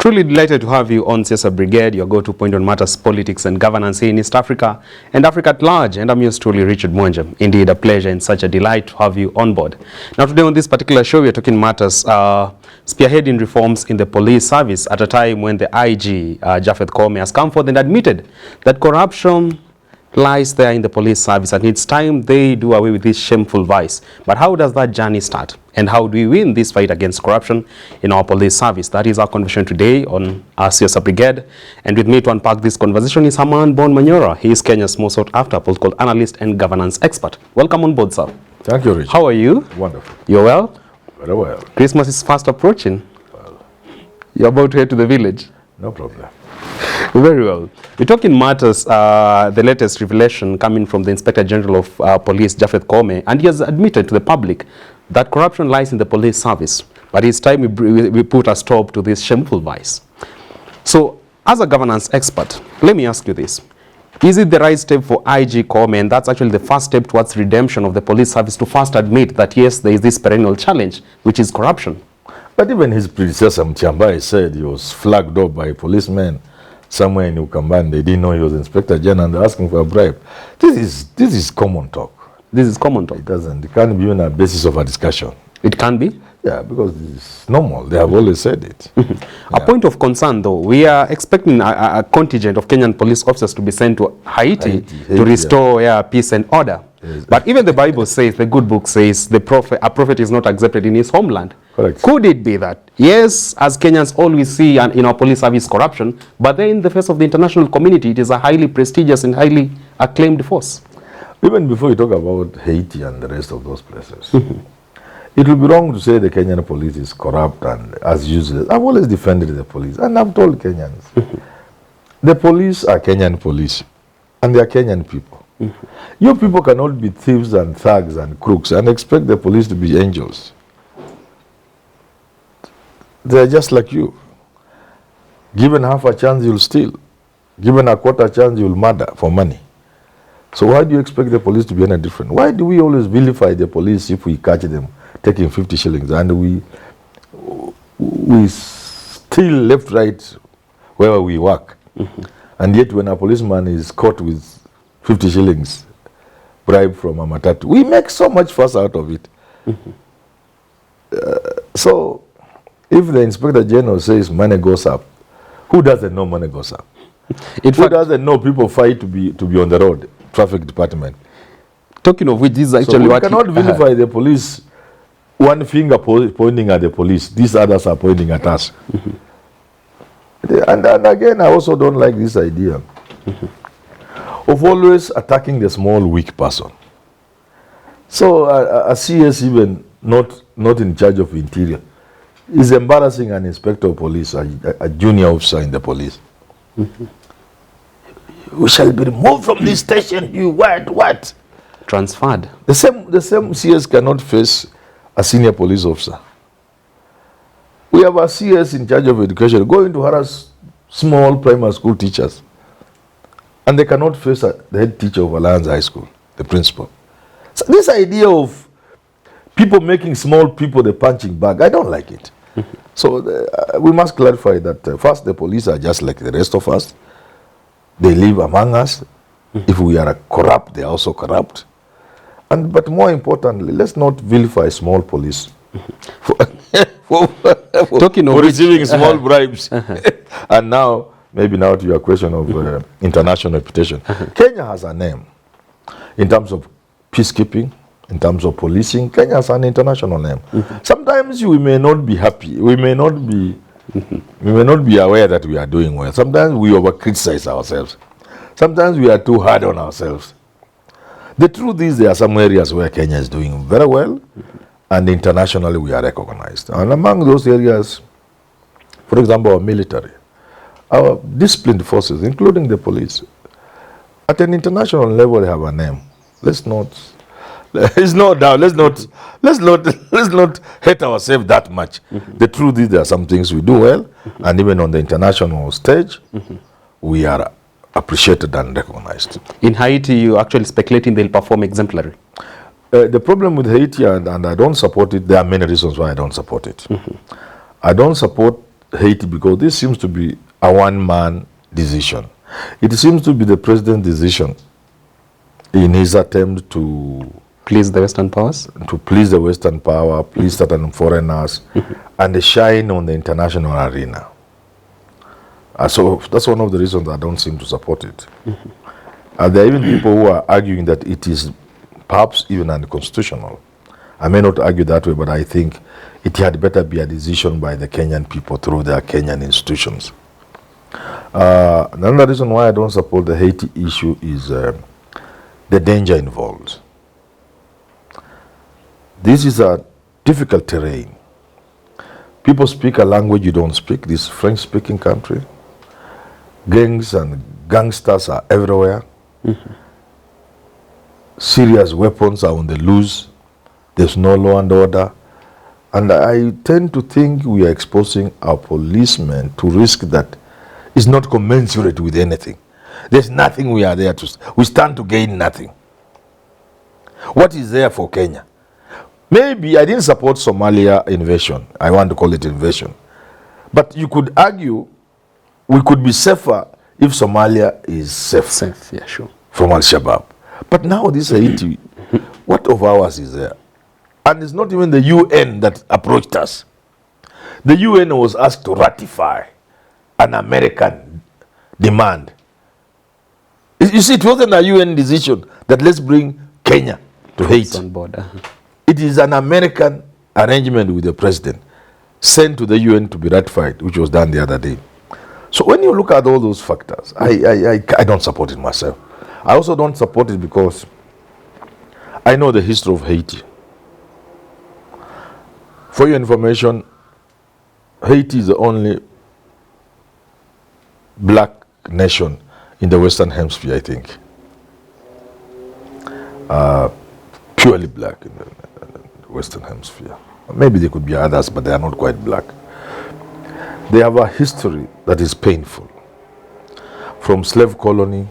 Truly delighted to have you on Siasa Brigade, your go-to point on matters, politics and governance here in East Africa and Africa at large. And I'm yours truly, Richard Mwenja. Indeed, a pleasure and such a delight to have you on board. Now, today on this particular show, we are talking matters spearheading reforms in the police service at a time when the IG, Japhet Koome, has come forth and admitted that corruption lies there in the police service, and it's time they do away with this shameful vice. But how does that journey start? And how do we win this fight against corruption in our police service? That is our conversation today on our Siasa Brigade. And with me to unpack this conversation is Herman Manyora. He is Kenya's most sought after political analyst and governance expert. Welcome on board, sir. Thank you, Richard. How are you? Wonderful. You're well? Very well. Christmas is fast approaching. Well, You're about to head to the village. no problem. Very well. We're talking matters, the latest revelation coming from the Inspector General of Police, Japhet Koome, and he has admitted to the public that corruption lies in the police service. But it's time we put a stop to this shameful vice. So, as a governance expert, let me ask you this. Is it the right step for IG Koome, and that's actually the first step towards redemption of the police service, to first admit that yes, there is this perennial challenge, which is corruption? But even his predecessor, Mtiambai, said he was flagged up by policemen somewhere in Ukambani. They didn't know he was Inspector General and they're asking for a bribe. This is common talk. This is common talk. It can't be even a basis of a discussion. It can be? Yeah, because it's normal. They have always said it. A point of concern, though, we are expecting a contingent of Kenyan police officers to be sent to Haiti to restore peace and order. Yes. But even the Bible says, the good book says, a prophet is not accepted in his homeland. Correct. Could it be that, yes, as Kenyans always see in our police service corruption, but then in the face of the international community, it is a highly prestigious and highly acclaimed force? Even before you talk about Haiti and the rest of those places, it would be wrong to say the Kenyan police is corrupt and as usual. I've always defended the police, and I've told Kenyans, the police are Kenyan police, and they are Kenyan people. You people cannot be thieves and thugs and crooks and expect the police to be angels. They're just like you. Given half a chance, you'll steal. Given a quarter chance, you'll murder for money. So why do you expect the police to be any different? Why do we always vilify the police if we catch them taking 50 shillings and we steal left, right, wherever we work? And yet when a policeman is caught with 50 shillings bribe from a matatu, we make so much fuss out of it. So if the Inspector General says money goes up, who doesn't know money goes up? Who doesn't know people fight to be on the road? Traffic department. Talking of which, this is actually so we cannot vilify the police, one finger pointing at the police, these others are pointing at us. And again, I also don't like this idea of always attacking the small, weak person. So a CS, even not in charge of interior, is embarrassing an inspector of police, a junior officer in the police. We shall be removed from this station. You what? Transferred. The same CS cannot face a senior police officer. We have a CS in charge of education going to harass small primary school teachers, and they cannot face the head teacher of Alliance High School, the principal. So this idea of people making small people the punching bag, I don't like it. So we must clarify that first, the police are just like the rest of us. They live among us. If we are corrupt, they are also corrupt. But more importantly, let's not vilify small police for receiving small bribes. And maybe now to your question of international reputation. Kenya has a name in terms of peacekeeping, in terms of policing. Kenya has an international name. Sometimes we may not be happy. We may not be aware that we are doing well. Sometimes we over-criticize ourselves. Sometimes we are too hard on ourselves. The truth is there are some areas where Kenya is doing very well, and internationally we are recognized. And among those areas, for example, our military, our disciplined forces, including the police, at an international level they have a name. Let's not hate ourselves that much. The truth is there are some things we do well, and even on the international stage, we are appreciated and recognized. In Haiti, you actually speculating they'll perform exemplary. The problem with Haiti, and I don't support it, there are many reasons why I don't support it. I don't support Haiti because this seems to be a one-man decision. It seems to be the president's decision in his attempt to please the Western powers? To please the Western power, please certain foreigners, and shine on the international arena. So that's one of the reasons I don't seem to support it. There are even people who are arguing that it is perhaps even unconstitutional. I may not argue that way, but I think it had better be a decision by the Kenyan people through their Kenyan institutions. Another reason why I don't support the Haiti issue is the danger involved. This is a difficult terrain. People speak a language you don't speak, this French-speaking country. Gangs and gangsters are everywhere. Serious weapons are on the loose. There's no law and order. And I tend to think we are exposing our policemen to risk that is not commensurate with anything. There's nothing we are there to, we stand to gain nothing. What is there for Kenya? Maybe I didn't support Somalia invasion. I want to call it invasion. But you could argue we could be safer if Somalia is safe Yeah, sure. from Al-Shabaab. But now this Haiti, what of ours is there? And it's not even the UN that approached us. The UN was asked to ratify an American demand. You see, it wasn't a UN decision that let's bring Kenya to Haiti. On board. It is an American arrangement with the president sent to the UN to be ratified, which was done the other day. So when you look at all those factors, I don't support it myself. I also don't support it because I know the history of Haiti. For your information, Haiti is the only black nation in the Western Hemisphere, I think. Purely black in the Western Hemisphere. Maybe there could be others, but they are not quite black. They have a history that is painful. From slave colony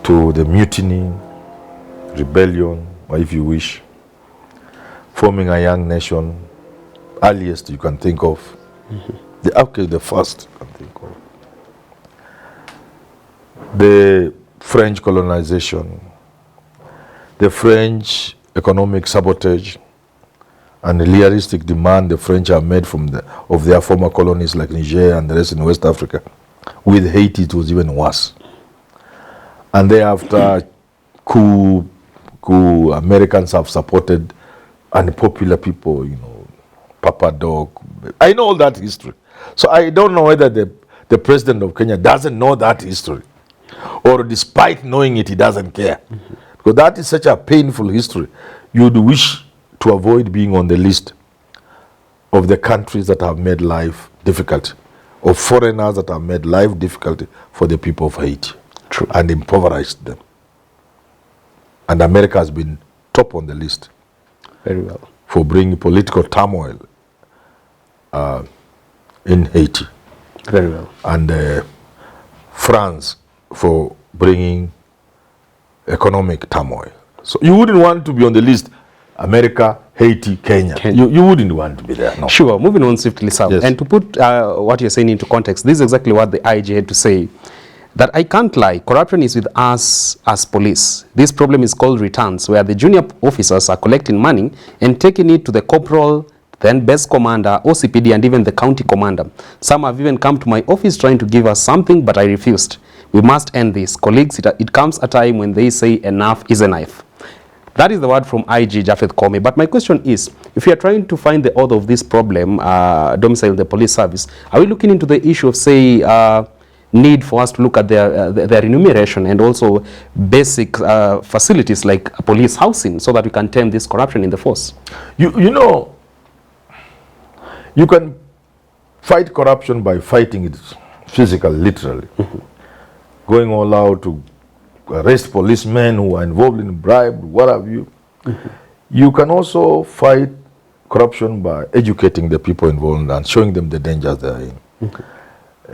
to the mutiny, rebellion, or if you wish, forming a young nation, earliest you can think of. The first you can think of. The French colonization, the French economic sabotage, and the realistic demand the French have made of their former colonies like Niger and the rest in West Africa. With Haiti, it was even worse. And thereafter, coup Americans have supported unpopular people, Papa Dog. I know all that history. So I don't know whether the president of Kenya doesn't know that history, or despite knowing it, he doesn't care. Because that is such a painful history. You'd wish to avoid being on the list of the countries that have made life difficult, of foreigners that have made life difficult for the people of Haiti. True. And impoverished them. And America has been top on the list. Very well. For bringing political turmoil in Haiti. Very well. And France for bringing economic turmoil. So you wouldn't want to be on the list, America, Haiti, Kenya. You wouldn't want to be there. No. Sure. Moving on swiftly, sir. Yes. And to put what you're saying into context, this is exactly what the IG had to say. That I can't lie, corruption is with us as police. This problem is called returns, where the junior officers are collecting money and taking it to the corporal, then base commander, OCPD, and even the county commander. Some have even come to my office trying to give us something, but I refused. We must end this. Colleagues, it comes a time when they say enough is enough. That is the word from IG Japheth Koome. But my question is, if you are trying to find the author of this problem, domicile in the police service, are we looking into the issue of, say, need for us to look at their remuneration and also basic facilities like police housing so that we can tame this corruption in the force? You know, you can fight corruption by fighting it physically, literally. Going all out to arrest policemen who are involved in bribe, what have you. You can also fight corruption by educating the people involved and showing them the dangers they are in.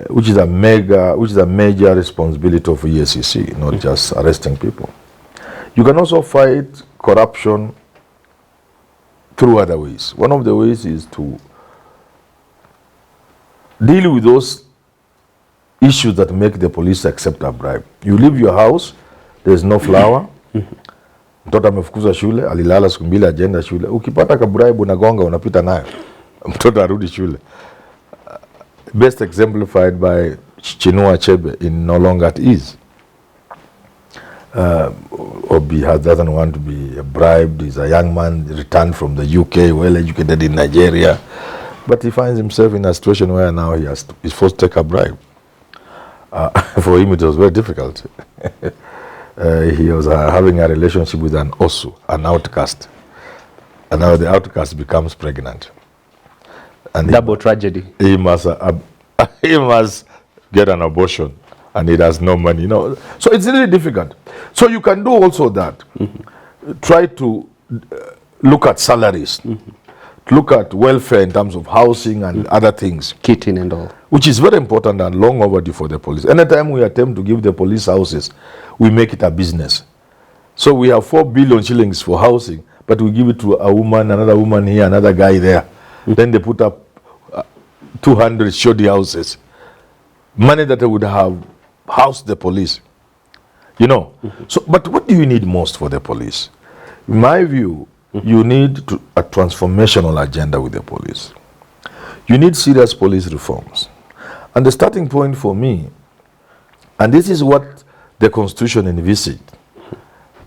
Which is a major responsibility of EACC, not just arresting people. You can also fight corruption through other ways. One of the ways is to deal with those issues that make the police accept a bribe. You leave your house, there's no flour. Mtoto amefukuzwa shule, alilala siku mbili ajenda shule. Ukipata ka bribe unagonga unapita nayo. Mtoto arudi shule. Best exemplified by Chinua Achebe in No Longer at Ease. Obi doesn't want to be bribed. He's a young man returned from the UK, well educated in Nigeria. But he finds himself in a situation where now he's forced to take a bribe. For him it was very difficult. He was having a relationship with an Osu, an outcast. And now the outcast becomes pregnant. And Double tragedy. He must get an abortion, and he has no money. So it's really difficult. So you can do also that. Try to look at salaries. Look at welfare in terms of housing and other things. Kitting and all. Which is very important and long overdue for the police. Anytime we attempt to give the police houses, we make it a business. So we have 4 billion shillings for housing, but we give it to a woman, another woman here, another guy there. Then they put up 200 shoddy houses. Money that would have housed the police. So, but what do you need most for the police? In my view, you need a transformational agenda with the police. You need serious police reforms. And the starting point for me, and this is what the Constitution envisaged,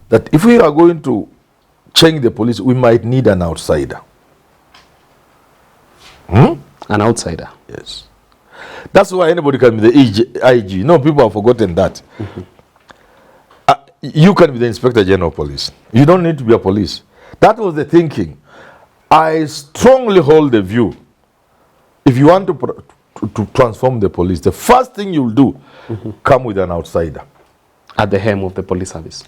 that if we are going to change the police, we might need an outsider. An outsider? Yes. That's why anybody can be the IG. People have forgotten that. You can be the Inspector General of Police. You don't need to be a police. That was the thinking. I strongly hold the view, if you want to transform the police, the first thing you'll do, come with an outsider. At the helm of the police service.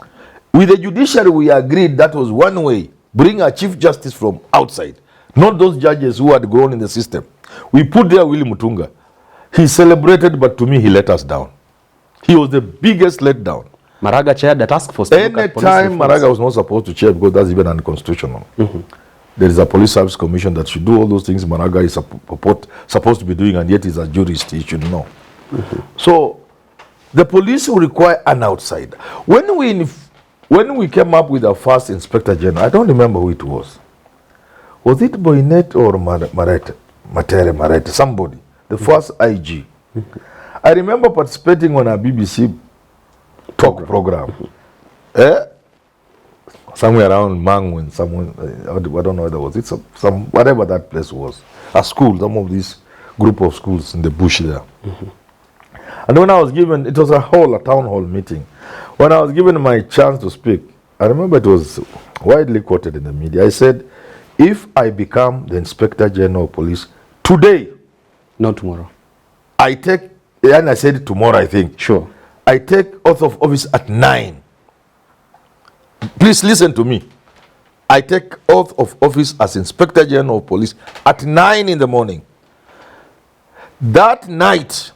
With the judiciary, we agreed that was one way. Bring a Chief Justice from outside. Not those judges who had grown in the system. We put there Willy Mutunga. He celebrated, but to me, he let us down. He was the biggest letdown. Maraga chaired the task force. Anytime Maraga was not supposed to chair because that's even unconstitutional. There is a police service commission that should do all those things Maraga is supposed to be doing, and yet he's a jurist, he should know. So the police will require an outsider. When we came up with our first Inspector General, I don't remember who it was. Was it Boynet or Matere, somebody, the first IG. I remember participating on a BBC talk program. Somewhere around Mangwin, I don't know whether it was. It's some whatever that place was. A school, some of these group of schools in the bush there. And when I was given, it was a town hall meeting. When I was given my chance to speak, I remember it was widely quoted in the media. I said, if I become the Inspector General of Police today, not tomorrow, and I said tomorrow, I think. Sure. I take oath of office at 9. Please listen to me. I take oath of office as Inspector General of Police at 9 in the morning. That night,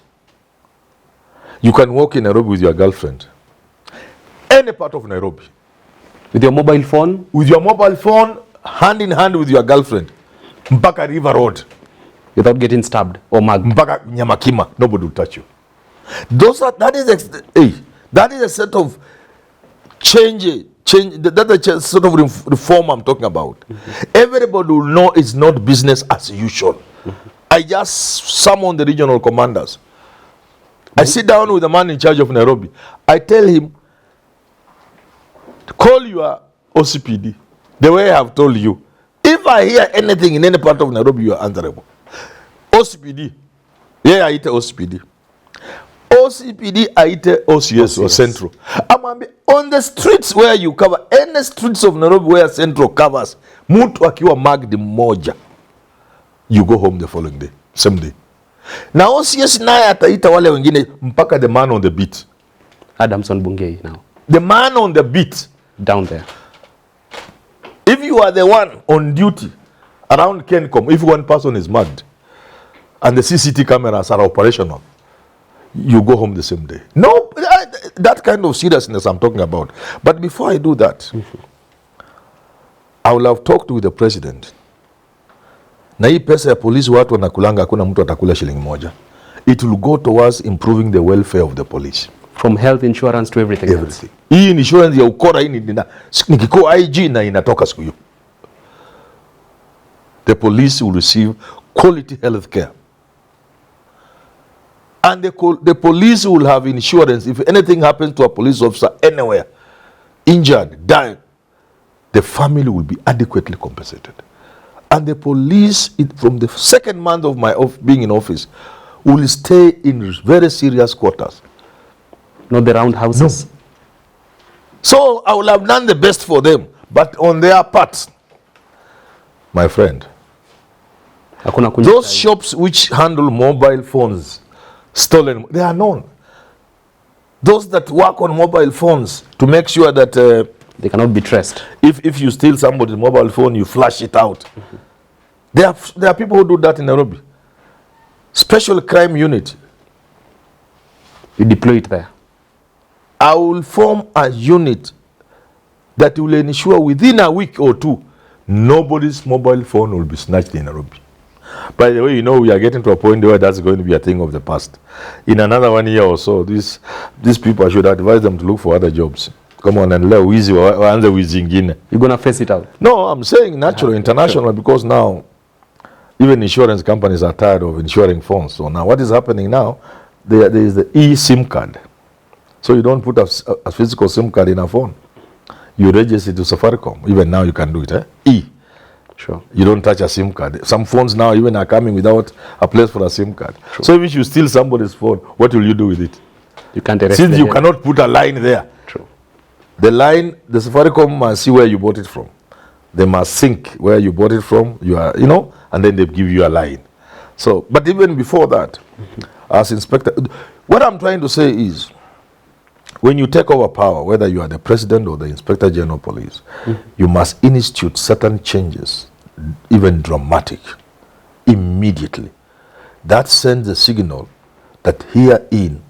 you can walk in Nairobi with your girlfriend. Any part of Nairobi. With your mobile phone? With your mobile phone, hand in hand with your girlfriend. Mpaka River Road. Without getting stabbed or mugged. Mpaka Nyamakima. Nobody will touch you. That is a set of change. That's a sort of reform I'm talking about. Everybody will know it's not business as usual. I just summon the regional commanders. I sit down with the man in charge of Nairobi. I tell him, call your OCPD the way I have told you. If I hear anything in any part of Nairobi, you are answerable. OCPD. Yeah, I eat OCPD. OCPD, I eat OCS or Central. On the streets where you cover, any streets of Nairobi where Central covers, mtu akiwa magdi moja, you go home the following day, same day. Na OCS naye ataita wale wengine mpaka the man on the beat. Adamson Bungei now. The man on the beat. Down there. If you are the one on duty around Kencom, if one person is mugged and the CCTV cameras are operational, you go home the same day. No, that kind of seriousness I'm talking about. But before I do that, I will have talked with the president Na hii pesa ya polisi watu wanakulanga, hakuna mtu atakula shilingi moja. It will go towards improving the welfare of the police. From health insurance to everything else. Hii insurance ya ukora hii nikikuwa IG na inatoka siku hiyo. The police will receive quality health care. And the police will have insurance. If anything happens to a police officer anywhere, injured, died, the family will be adequately compensated. And the police, from the second month of being in office, will stay in very serious quarters. Not the round houses. No. So I will have done the best for them, but on their part, my friend, those shops which handle mobile phones, stolen, they are known. Those that work on mobile phones to make sure that they cannot be traced. If you steal somebody's mobile phone, you flash it out. There are people who do that in Nairobi. Special crime unit. You deploy it there. I will form a unit that will ensure within a week or two, nobody's mobile phone will be snatched in Nairobi. By the way, you know, we are getting to a point where that's going to be a thing of the past. In another 1 year or so, these people, I should advise them to look for other jobs. Come on and learn wizi waanze wizi ingine. You're going to face it out? No, I'm saying natural, international, sure. Because now, even insurance companies are tired of insuring phones. So now what is happening now, there is the eSIM card. So you don't put a physical SIM card in a phone. You register it to Safaricom. Even now you can do it. E. Sure. You don't touch a SIM card. Some phones now even are coming without a place for a SIM card. True. So if you steal somebody's phone, what will you do with it? You can't arrest Since you cannot put a line there. True. The line, the Safaricom must see where you bought it from. They must think where you bought it from, and then they give you a line. So, but even before that, as inspector, what I'm trying to say is, when you take over power, whether you are the president or the inspector general of police, you must institute certain changes, even dramatic, immediately. That sends a signal that herein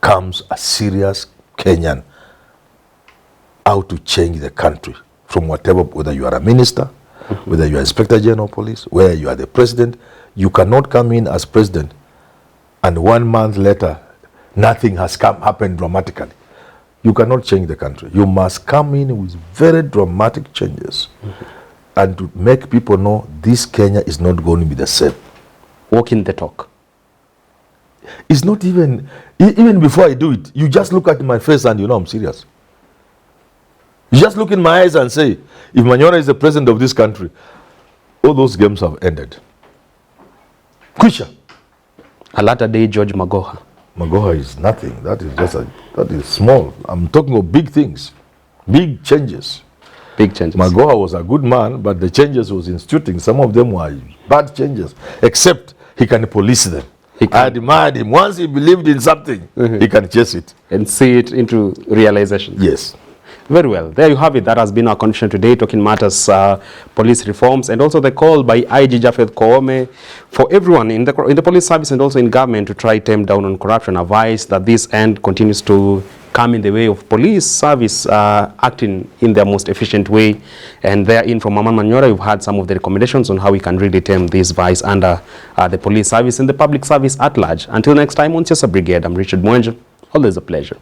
comes a serious Kenyan how to change the country from whatever, whether you are a minister, whether you are inspector general of police, whether you are the president. You cannot come in as president and 1 month later nothing has happened dramatically. You cannot change the country. You must come in with very dramatic changes and to make people know this Kenya is not going to be the same. Walking the talk. It's not even before I do it, you just look at my face and you know I'm serious. You just look in my eyes and say, if Manyora is the president of this country, all those games have ended. Kwisha. A latter day George Magoha. Magoha is nothing. That is just that is small. I'm talking of big things, big changes. Big changes. Magoha was a good man, but the changes he was instituting, some of them were bad changes, except he can police them. I admired him. Once he believed in something, he can chase it. And see it into realization. Yes. Very well. There you have it. That has been our condition today, talking matters police reforms, and also the call by IG Japheth Koome for everyone in the police service and also in government to try tame down on corruption. Advice that this end continues to come in the way of police service acting in their most efficient way. And therein from Herman Manyora, you've had some of the recommendations on how we can really tame this vice under the police service and the public service at large. Until next time on Siasa Brigade, I'm Richard Mwenje. Always a pleasure.